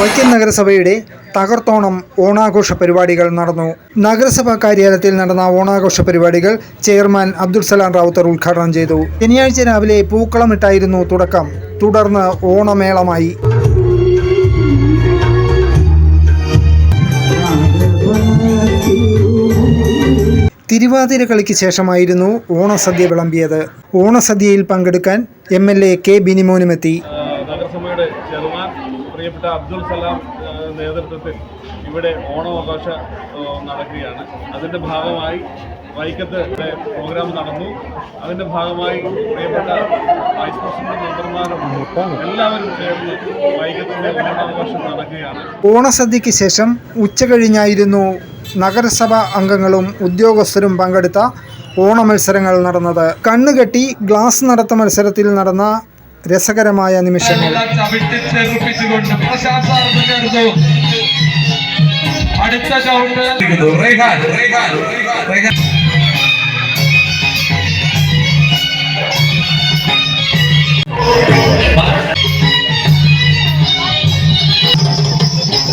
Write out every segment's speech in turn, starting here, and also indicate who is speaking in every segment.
Speaker 1: വൈക്കം നഗരസഭയുടെ തകർത്തോണം ഓണാഘോഷ പരിപാടികൾ നടന്നു. നഗരസഭാ കാര്യാലയത്തിൽ നടന്ന ഓണാഘോഷ പരിപാടികൾ ചെയർമാൻ അബ്ദുൽ സലാം റാവുത്തർ ഉദ്ഘാടനം ചെയ്തു. ശനിയാഴ്ച രാവിലെ പൂക്കളമിട്ടായിരുന്നു തുടക്കം. തുടർന്ന് ഓണമേളമായി. തിരുവാതിര കളിക്ക് ശേഷമായിരുന്നു ഓണസദ്യ വിളമ്പിയത്. ഓണസദ്യയിൽ പങ്കെടുക്കാൻ MLA K ബിനിമോനുമെത്തി.
Speaker 2: നഗരസഭയുടെ ചെയർമാൻ പ്രിയപ്പെട്ട അബ്ദുൽ സലാം നേതൃത്വത്തിൽ ഇവിടെ ഓണാഘോഷ നടക്കുകയാണ്. അതിൻ്റെ ഭാഗമായി വൈക്കത്ത് പ്രോഗ്രാം നടന്നു. അതിൻ്റെ ഭാഗമായി പ്രിയപ്പെട്ട വൈസ് പ്രസിഡന്റ് മെമ്പർമാരും എല്ലാവരും ചേർന്ന് വൈക്കത്തിൻ്റെ ഓണാഘോഷം നടക്കുകയാണ്.
Speaker 1: ഓണസദ്യയ്ക്ക് ശേഷം ഉച്ചകഴിഞ്ഞായിരുന്നു നഗരസഭാ അംഗങ്ങളും ഉദ്യോഗസ്ഥരും പങ്കെടുത്ത ഓണമത്സരങ്ങൾ നടന്നത്. കണ്ണുകെട്ടി ഗ്ലാസ് നടത്ത മത്സരത്തിൽ നടന്ന രസകരമായ നിമിഷങ്ങൾ.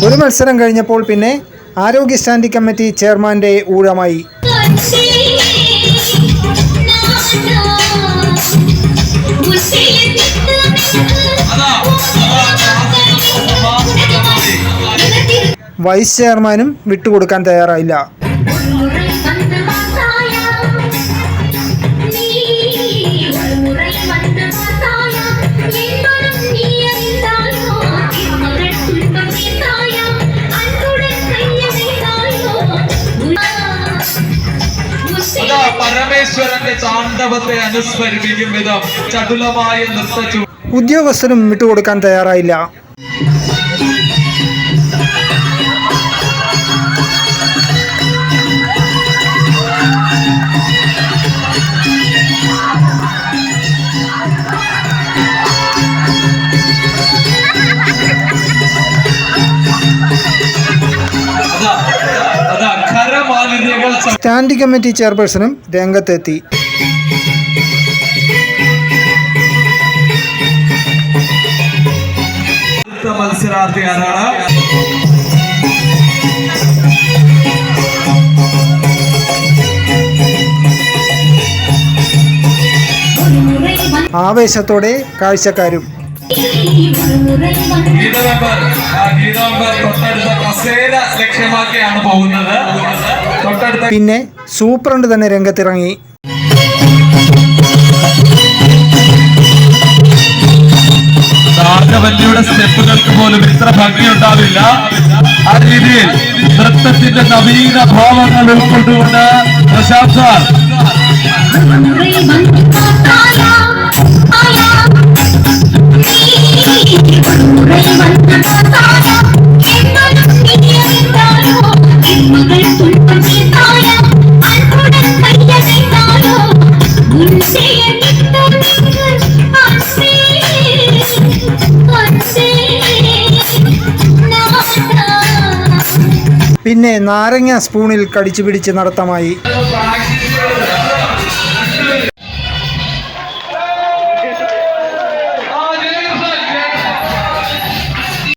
Speaker 1: ഒരു മത്സരം കഴിഞ്ഞപ്പോൾ പിന്നെ ആരോഗ്യ സ്റ്റാൻഡിംഗ് കമ്മിറ്റി ചെയർമാന്റെ ഊഴമായി. വൈസ് ചെയർമാനും വിട്ടുകൊടുക്കാൻ തയ്യാറായില്ല.
Speaker 3: പരമേശ്വരന്റെ താണ്ഡവത്തെ അനുസ്മരിപ്പിക്കും വിധം ചടുലമായ നൃത്തച്ചു.
Speaker 1: ഉദ്യോഗസ്ഥരും വിട്ടുകൊടുക്കാൻ തയ്യാറായില്ല. സ്റ്റാൻഡിംഗ് കമ്മിറ്റി ചെയർപേഴ്സണും രംഗത്തെത്തി.
Speaker 3: മത്സരാർത്ഥി ആരാണ്?
Speaker 1: ആവേശത്തോടെ കാഴ്ചക്കാരും.
Speaker 3: ലക്ഷ്യമാക്കിയാണ് പോകുന്നത്.
Speaker 1: പിന്നെ സൂപ്രണ്ട് തന്നെ രംഗത്തിറങ്ങി.
Speaker 3: രാഘവല്ലിയുടെ സ്റ്റെപ്പുകൾക്ക് പോലും ഇത്ര ഭംഗിയുണ്ടാവില്ല. ആ രീതിയിൽ നൃത്തത്തിന്റെ നവീന ഭാവങ്ങൾ ഉൾക്കൊണ്ടുകൊണ്ട് പ്രശാന്ത് സാർ
Speaker 1: പിന്നെ നാരങ്ങ സ്പൂണിൽ കടിച്ചു പിടിച്ച് നടത്തമായി.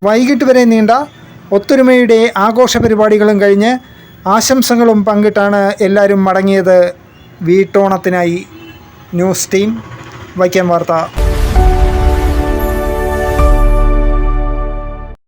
Speaker 1: വൈകിട്ട് വരെ നീണ്ട ഒത്തൊരുമയുടെ ആഘോഷ പരിപാടികളും കഴിഞ്ഞ് ആശംസകളും പങ്കിട്ടാണ് എല്ലാവരും മടങ്ങിയത് വീട്ടോണത്തിനായി. ന്യൂസ് ടീം, വൈക്കം വാർത്ത.